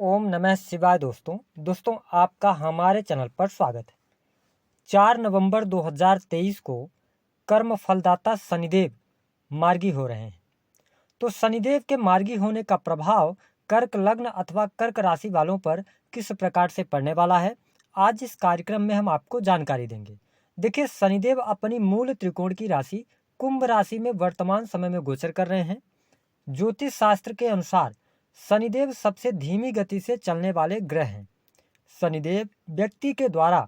ओम नमः शिवाय। दोस्तों आपका हमारे चैनल पर स्वागत है। 4 नवंबर 2023 को कर्म फलदाता शनिदेव मार्गी हो रहे हैं। तो शनिदेव के मार्गी होने का प्रभाव कर्क लग्न अथवा कर्क राशि वालों पर किस प्रकार से पड़ने वाला है, आज इस कार्यक्रम में हम आपको जानकारी देंगे। देखिए, शनिदेव अपनी मूल त्रिकोण की राशि कुंभ राशि में वर्तमान समय में गोचर कर रहे हैं। ज्योतिष शास्त्र के अनुसार शनिदेव सबसे धीमी गति से चलने वाले ग्रह हैं। शनिदेव व्यक्ति के द्वारा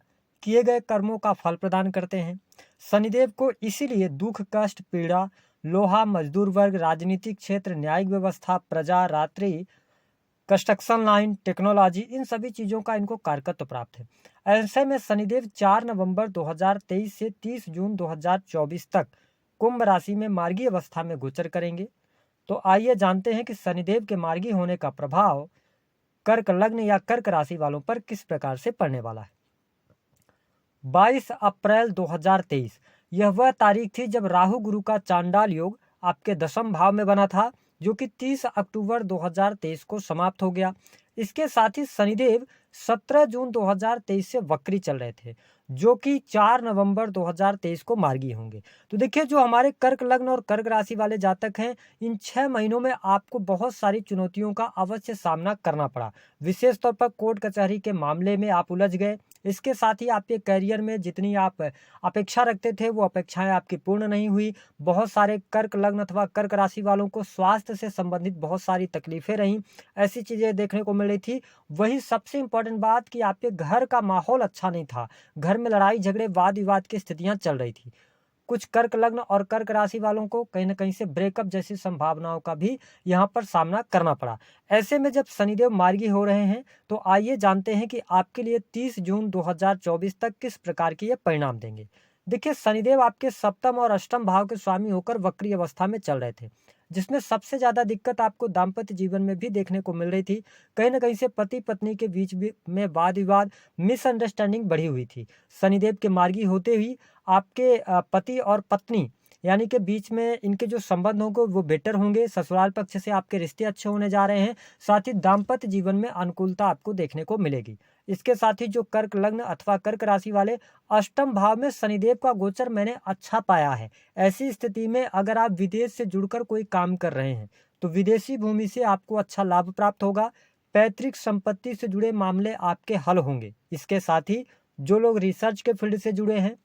किए गए कर्मों का फल प्रदान करते हैं। शनिदेव को इसीलिए दुख, कष्ट, पीड़ा, लोहा, मजदूर वर्ग, राजनीतिक क्षेत्र, न्यायिक व्यवस्था, प्रजा, रात्रि, कंस्ट्रक्शन लाइन, टेक्नोलॉजी, इन सभी चीज़ों का इनको कारकत्व प्राप्त है। ऐसे में शनिदेव 4 नवंबर 2023 से 30 जून 2024 तक कुंभ राशि में मार्गी अवस्था में गोचर करेंगे। तो आइए जानते हैं कि शनिदेव के मार्गी होने का प्रभाव कर्क लग्न या कर्क राशि वालों पर किस प्रकार से पड़ने वाला है। 22 अप्रैल 2023 यह वह तारीख थी जब राहु गुरु का चांडाल योग आपके दशम भाव में बना था, जो कि 30 अक्टूबर 2023 को समाप्त हो गया। इसके साथ ही शनिदेव 17 जून 2023 से वक्री चल रहे थे, जो कि 4 नवंबर 2023 को मार्गी होंगे। तो देखिए, जो हमारे कर्क लग्न और कर्क राशि वाले जातक हैं, इन 6 महीनों में आपको बहुत सारी चुनौतियों का अवश्य सामना करना पड़ा। विशेष तौर पर कोर्ट कचहरी के मामले में आप उलझ गए। इसके साथ ही आपके करियर में जितनी आप अपेक्षा रखते थे वो अपेक्षाएं आपकी पूर्ण नहीं हुई। बहुत सारे कर्क लग्न अथवा कर्क राशि वालों को स्वास्थ्य से संबंधित बहुत सारी तकलीफें रहीं, ऐसी चीज़ें देखने को मिल रही थी। वही सबसे इम्पोर्टेंट बात कि आपके घर का माहौल अच्छा नहीं था। घर में लड़ाई झगड़े, वाद विवाद की स्थितियां चल रही थी। कुछ कर्क लग्न और कर्क राशि वालों को कहीं ना कहीं से ब्रेकअप जैसी संभावनाओं का भी यहाँ पर सामना करना पड़ा। ऐसे में जब शनिदेव मार्गी हो रहे हैं, तो आइए जानते हैं कि आपके लिए 30 जून 2024 तक किस प्रकार के ये परिणाम देंगे। देखिए, शनिदेव आपके सप्तम और अष्टम भाव के स्वामी होकर वक्री अवस्था में चल रहे थे, जिसमें सबसे ज्यादा दिक्कत आपको दाम्पत्य जीवन में भी देखने को मिल रही थी। कहीं ना कहीं से पति पत्नी के बीच में वाद विवाद, मिसअंडरस्टैंडिंग बढ़ी हुई थी। शनिदेव के मार्गी होते ही आपके पति और पत्नी यानी कि बीच में इनके जो संबंध होंगे वो बेटर होंगे। ससुराल पक्ष से आपके रिश्ते अच्छे होने जा रहे हैं। साथ ही दाम्पत्य जीवन में अनुकूलता आपको देखने को मिलेगी। इसके साथ ही जो कर्क लग्न अथवा कर्क राशि वाले अष्टम भाव में शनिदेव का गोचर मैंने अच्छा पाया है। ऐसी स्थिति में अगर आप विदेश से जुड़कर कोई काम कर रहे हैं तो विदेशी भूमि से आपको अच्छा लाभ प्राप्त होगा। पैतृक संपत्ति से जुड़े मामले आपके हल होंगे। इसके साथ ही जो लोग रिसर्च के फील्ड से जुड़े हैं,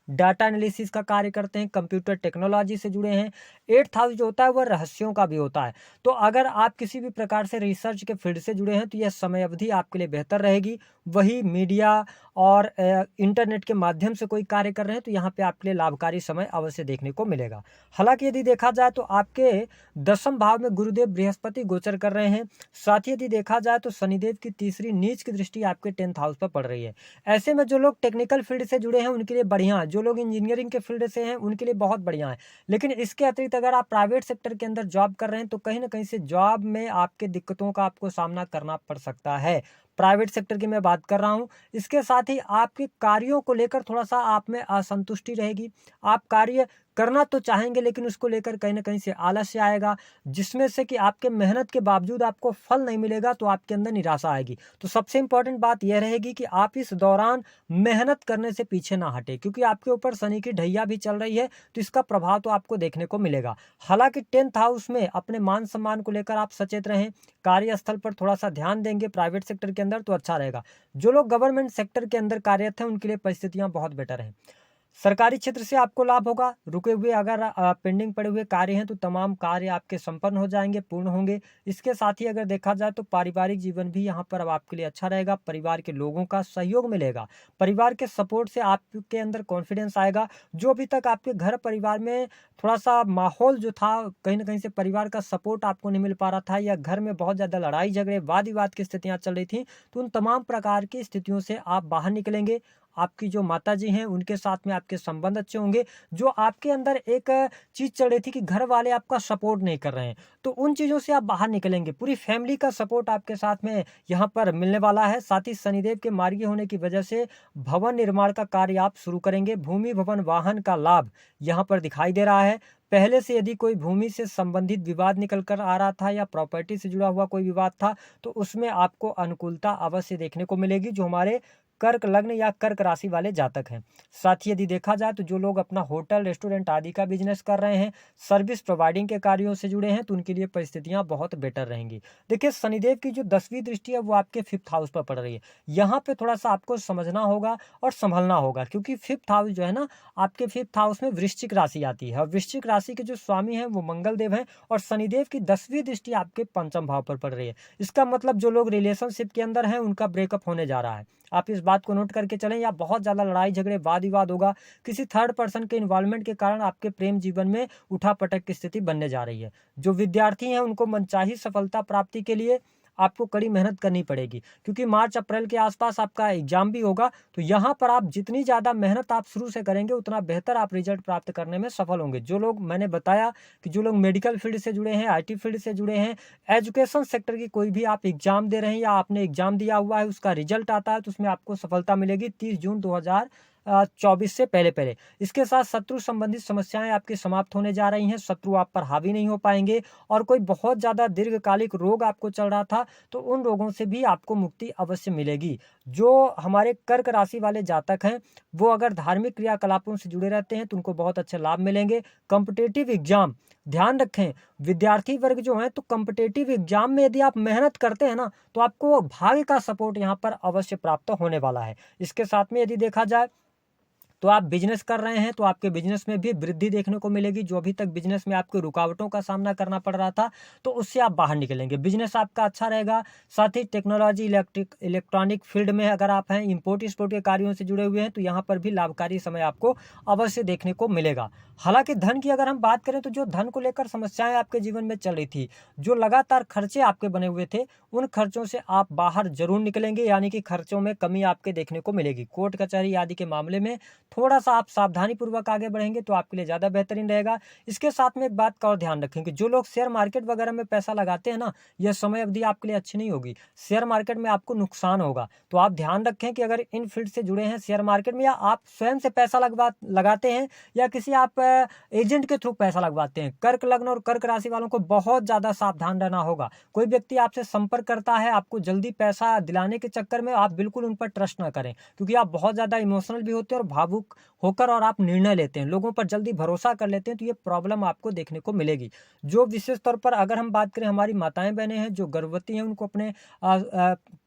डाटा एनालिसिस का कार्य करते हैं, कंप्यूटर टेक्नोलॉजी से जुड़े हैं, 8th हाउस जो होता है वह रहस्यों का भी होता है। तो अगर आप किसी भी प्रकार से रिसर्च के फील्ड से जुड़े हैं तो यह समय अवधि आपके लिए बेहतर रहेगी। वही मीडिया और इंटरनेट के माध्यम से कोई कार्य कर रहे हैं तो यहाँ पे आपके लिए लाभकारी समय अवश्य देखने को मिलेगा। हालांकि यदि देखा जाए तो आपके दशम भाव में गुरुदेव बृहस्पति गोचर कर रहे हैं। साथ ही यदि देखा जाए तो शनिदेव की तीसरी नीच की दृष्टि आपके 10th हाउस पर पड़ रही है। ऐसे में जो लोग टेक्निकल फील्ड से जुड़े हैं उनके लिए बढ़िया है, जो लोग इंजीनियरिंग के फील्ड से हैं उनके लिए बहुत बढ़िया है। लेकिन इसके अतिरिक्त अगर आप प्राइवेट सेक्टर के अंदर जॉब कर रहे हैं तो कहीं ना कहीं से जॉब में आपके दिक्कतों का आपको सामना करना पड़ सकता है। प्राइवेट सेक्टर की मैं बात कर रहा हूं। इसके साथ ही आपके कार्यों को लेकर थोड़ा सा आप में असंतुष्टि रहेगी। आप कार्य करना तो चाहेंगे लेकिन उसको लेकर कहीं ना कहीं से आलस्य आएगा, जिसमें से कि आपके मेहनत के बावजूद आपको फल नहीं मिलेगा तो आपके अंदर निराशा आएगी। तो सबसे इंपॉर्टेंट बात यह रहेगी कि आप इस दौरान मेहनत करने से पीछे ना हटे, क्योंकि आपके ऊपर शनि की ढैया भी चल रही है तो इसका प्रभाव तो आपको देखने को मिलेगा। हालांकि 10th हाउस में अपने मान सम्मान को लेकर आप सचेत रहें। कार्यस्थल पर थोड़ा सा ध्यान देंगे प्राइवेट सेक्टर के अंदर तो अच्छा रहेगा। जो लोग गवर्नमेंट सेक्टर के अंदर कार्यरत हैं उनके लिए परिस्थितियां बहुत बेटर हैं। सरकारी क्षेत्र से आपको लाभ होगा। रुके हुए अगर पेंडिंग पड़े हुए कार्य हैं तो तमाम कार्य आपके संपन्न हो जाएंगे, पूर्ण होंगे। इसके साथ ही अगर देखा जाए तो पारिवारिक जीवन भी यहाँ पर अब आपके लिए अच्छा रहेगा। परिवार के लोगों का सहयोग मिलेगा। परिवार के सपोर्ट से आपके अंदर कॉन्फिडेंस आएगा। जो अभी तक आपके घर परिवार में थोड़ा सा माहौल जो था, कहीं ना कहीं से परिवार का सपोर्ट आपको नहीं मिल पा रहा था या घर में बहुत ज़्यादा लड़ाई झगड़े, वाद विवाद की स्थितियाँ चल रही थी, तो उन तमाम प्रकार की स्थितियों से आप बाहर निकलेंगे। आपकी जो माता जी हैं उनके साथ में आपके संबंध अच्छे होंगे। जो आपके अंदर एक चीज चल रही थी कि घर वाले आपका सपोर्ट नहीं कर रहे हैं, तो उन चीजों से आप बाहर निकलेंगे। पूरी फैमिली का सपोर्ट आपके साथ में यहाँ पर मिलने वाला है। साथ ही शनिदेव के मार्गी होने की वजह से भवन निर्माण का कार्य आप शुरू करेंगे। भूमि भवन वाहन का लाभ यहाँ पर दिखाई दे रहा है। पहले से यदि कोई भूमि से संबंधित विवाद निकल कर आ रहा था या प्रॉपर्टी से जुड़ा हुआ कोई विवाद था, तो उसमें आपको अनुकूलता अवश्य देखने को मिलेगी, जो हमारे कर्क लग्न या कर्क राशि वाले जातक हैं। साथ ही यदि देखा जाए तो जो लोग अपना होटल, रेस्टोरेंट आदि का बिजनेस कर रहे हैं, सर्विस प्रोवाइडिंग के कार्यों से जुड़े हैं, तो उनके लिए परिस्थितियां बहुत बेटर रहेंगी। देखिए, शनिदेव की जो 10वीं दृष्टि है वो आपके 5th हाउस पर पड़ रही है। यहाँ पे थोड़ा सा आपको समझना होगा और संभलना होगा, क्योंकि 5th हाउस जो है ना, आपके 5th हाउस में वृश्चिक राशि आती है, और वृश्चिक राशि के जो स्वामी हैं वो मंगल देव हैं, और शनिदेव की 10वीं दृष्टि आपके 5म भाव पर पड़ रही है। इसका मतलब जो लोग रिलेशनशिप के अंदर हैं उनका ब्रेकअप होने जा रहा है। आप इस बात को नोट करके चलें, या बहुत ज़्यादा लड़ाई झगड़े वाद विवाद होगा, किसी थर्ड पर्सन के इन्वॉल्वमेंट के कारण आपके प्रेम जीवन में उठापटक की स्थिति बनने जा रही है। जो विद्यार्थी हैं उनको मनचाही सफलता प्राप्ति के लिए आपको कड़ी मेहनत करनी पड़ेगी, क्योंकि मार्च अप्रैल के आसपास आपका एग्जाम भी होगा। तो यहाँ पर आप जितनी ज़्यादा मेहनत आप शुरू से करेंगे उतना बेहतर आप रिजल्ट प्राप्त करने में सफल होंगे। जो लोग, मैंने बताया कि जो लोग मेडिकल फील्ड से जुड़े हैं, आईटी फील्ड से जुड़े हैं, एजुकेशन सेक्टर की कोई भी आप एग्जाम दे रहे हैं या आपने एग्जाम दिया हुआ है, उसका रिजल्ट आता है तो उसमें आपको सफलता मिलेगी 30 जून 2024 से पहले पहले। इसके साथ शत्रु संबंधित समस्याएं आपकी समाप्त होने जा रही हैं, शत्रु आप पर हावी नहीं हो पाएंगे, और कोई बहुत ज़्यादा दीर्घकालिक रोग आपको चल रहा था तो उन रोगों से भी आपको मुक्ति अवश्य मिलेगी। जो हमारे कर्क राशि वाले जातक हैं वो अगर धार्मिक क्रियाकलापों से जुड़े रहते हैं तो उनको बहुत अच्छे लाभ मिलेंगे। कॉम्पिटिटिव एग्जाम, ध्यान रखें, विद्यार्थी वर्ग जो है, तो कॉम्पिटिटिव एग्जाम में यदि आप मेहनत करते हैं ना, तो आपको भाग्य का सपोर्ट यहाँ पर अवश्य प्राप्त होने वाला है। इसके साथ में यदि देखा जाए तो आप बिजनेस कर रहे हैं तो आपके बिजनेस में भी वृद्धि देखने को मिलेगी। जो अभी तक बिजनेस में आपको रुकावटों का सामना करना पड़ रहा था तो उससे आप बाहर निकलेंगे, बिजनेस आपका अच्छा रहेगा। साथ ही टेक्नोलॉजी, इलेक्ट्रॉनिक फील्ड में अगर आप हैं, इंपोर्ट एक्सपोर्ट के कार्यों से जुड़े हुए हैं, तो यहाँ पर भी लाभकारी समय आपको अवश्य देखने को मिलेगा। हालांकि धन की अगर हम बात करें तो जो धन को लेकर समस्याएं आपके जीवन में चल रही थी, जो लगातार खर्चे आपके बने हुए थे, उन खर्चों से आप बाहर जरूर निकलेंगे, यानी कि खर्चों में कमी आपके देखने को मिलेगी। कोर्ट कचहरी आदि के मामले में थोड़ा सा आप सावधानी पूर्वक आगे बढ़ेंगे तो आपके लिए ज़्यादा बेहतरीन रहेगा। इसके साथ में एक बात का और ध्यान रखें कि जो लोग शेयर मार्केट वगैरह में पैसा लगाते हैं ना, यह समय अवधि आपके लिए अच्छी नहीं होगी, शेयर मार्केट में आपको नुकसान होगा। तो आप ध्यान रखें कि अगर इन फील्ड से जुड़े हैं शेयर मार्केट में, या आप स्वयं से पैसा लगाते हैं या किसी आप एजेंट के थ्रू पैसा लगवाते हैं, कर्क लग्न और कर्क राशि वालों को बहुत ज़्यादा सावधान रहना होगा। कोई व्यक्ति आपसे संपर्क करता है आपको जल्दी पैसा दिलाने के चक्कर में, आप बिल्कुल उन पर ट्रस्ट ना करें, क्योंकि आप बहुत ज़्यादा इमोशनल भी होते हैं और भावुक होकर और आप निर्णय लेते हैं, लोगों पर जल्दी भरोसा कर लेते हैं, तो ये प्रॉब्लम आपको देखने को मिलेगी। जो विशेष तौर पर अगर हम बात करें, हमारी माताएं बहनें हैं जो गर्भवती हैं, उनको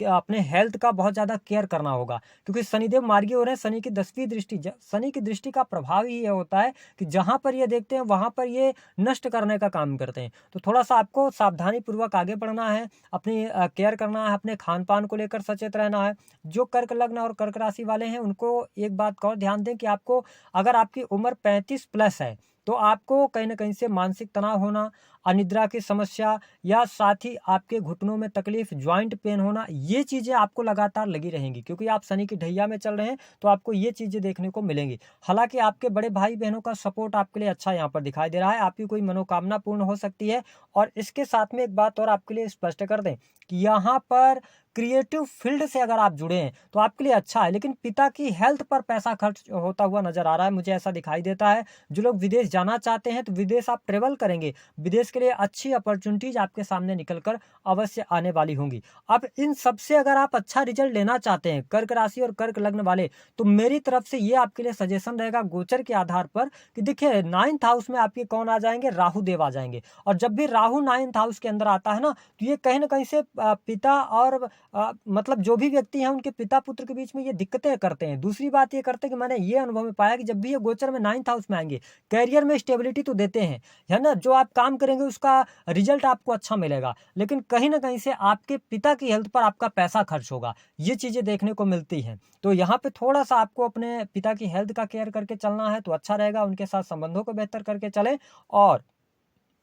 अपने हेल्थ का बहुत ज़्यादा केयर करना होगा, क्योंकि शनिदेव मार्गी हो रहे हैं। शनि की 10वीं दृष्टि, शनि की दृष्टि का प्रभाव ही ये होता है कि जहाँ पर ये देखते हैं वहाँ पर ये नष्ट करने का काम करते हैं। तो थोड़ा सा आपको सावधानी पूर्वक आगे बढ़ना है, अपनी केयर करना है, अपने खान पान को लेकर सचेत रहना है। जो कर्क लग्न और कर्क राशि वाले हैं उनको एक बात का और ध्यान दें कि आपको, अगर आपकी उम्र 35 प्लस है तो आपको कहीं ना कहीं से मानसिक तनाव होना, अनिद्रा की समस्या, या साथ ही आपके घुटनों में तकलीफ, ज्वाइंट पेन होना, ये चीज़ें आपको लगातार लगी रहेंगी, क्योंकि आप शनि की ढैया में चल रहे हैं तो आपको ये चीज़ें देखने को मिलेंगी। हालांकि आपके बड़े भाई बहनों का सपोर्ट आपके लिए अच्छा यहाँ पर दिखाई दे रहा है, आपकी कोई मनोकामना पूर्ण हो सकती है। और इसके साथ में एक बात और आपके लिए स्पष्ट कर दें कि यहाँ पर क्रिएटिव फील्ड से अगर आप जुड़े हैं तो आपके लिए अच्छा है, लेकिन पिता की हेल्थ पर पैसा खर्च होता हुआ नजर आ रहा है, मुझे ऐसा दिखाई देता है। जो लोग विदेश जाना चाहते हैं तो विदेश आप ट्रेवल करेंगे, विदेश के लिए अच्छी अपॉर्चुनिटीज आपके सामने निकलकर अवश्य आने वाली होंगी। अब इन सबसे अगर आप अच्छा रिजल्ट लेना चाहते हैं, कर्क राशि और कर्क लग्न वाले, तो मेरी तरफ से ये आपके लिए सजेशन रहेगा गोचर के आधार पर कि देखिए 9th हाउस में आपके कौन आ जाएंगे, राहु देव आ जाएंगे। और जब भी राहु 9th हाउस के अंदर आता है ना, तो ये कहीं ना कहीं से पिता और मतलब जो भी व्यक्ति हैं उनके पिता पुत्र के बीच में ये दिक्कतें करते हैं। दूसरी बात ये करते हैं कि मैंने ये अनुभव में पाया कि जब भी ये गोचर में 9th हाउस में आएंगे, कैरियर में स्टेबिलिटी तो देते हैं, है ना, जो आप काम करेंगे उसका रिजल्ट आपको अच्छा मिलेगा, लेकिन कहीं ना कहीं से आपके पिता की हेल्थ पर आपका पैसा खर्च होगा, ये चीजें देखने को मिलती हैं। तो यहाँ पे थोड़ा सा आपको अपने पिता की हेल्थ का केयर करके चलना है तो अच्छा रहेगा, उनके साथ संबंधों को बेहतर करके चलें। और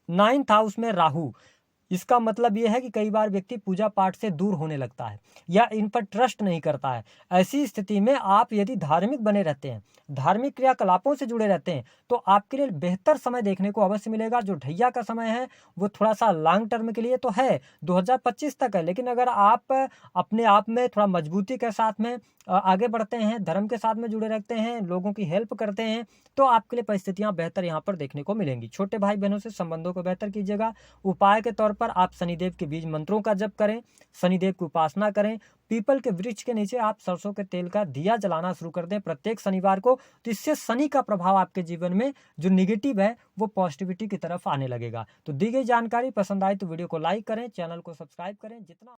9th हाउस में राहु, इसका मतलब यह है कि कई बार व्यक्ति पूजा पाठ से दूर होने लगता है या इन पर ट्रस्ट नहीं करता है। ऐसी स्थिति में आप यदि धार्मिक बने रहते हैं, धार्मिक क्रियाकलापों से जुड़े रहते हैं, तो आपके लिए बेहतर समय देखने को अवश्य मिलेगा। जो ढैया का समय है वो थोड़ा सा लॉन्ग टर्म के लिए तो है, 2025 तक है, लेकिन अगर आप अपने आप में थोड़ा मजबूती के साथ में आगे बढ़ते हैं, धर्म के साथ में जुड़े रहते हैं, लोगों की हेल्प करते हैं, तो आपके लिए परिस्थितियां बेहतर यहाँ पर देखने को मिलेंगी। छोटे भाई बहनों से संबंधों को बेहतर कीजिएगा। उपाय के तौर पर आप शनिदेव के बीज मंत्रों का जप करें, शनिदेव की उपासना करें, पीपल के वृक्ष के नीचे आप सरसों के तेल का दिया जलाना शुरू कर दें प्रत्येक शनिवार को। तो इससे शनि का प्रभाव आपके जीवन में जो निगेटिव है वो पॉजिटिविटी की तरफ आने लगेगा। तो दी गई जानकारी पसंद आए तो वीडियो को लाइक करें, चैनल को सब्सक्राइब करें। जितना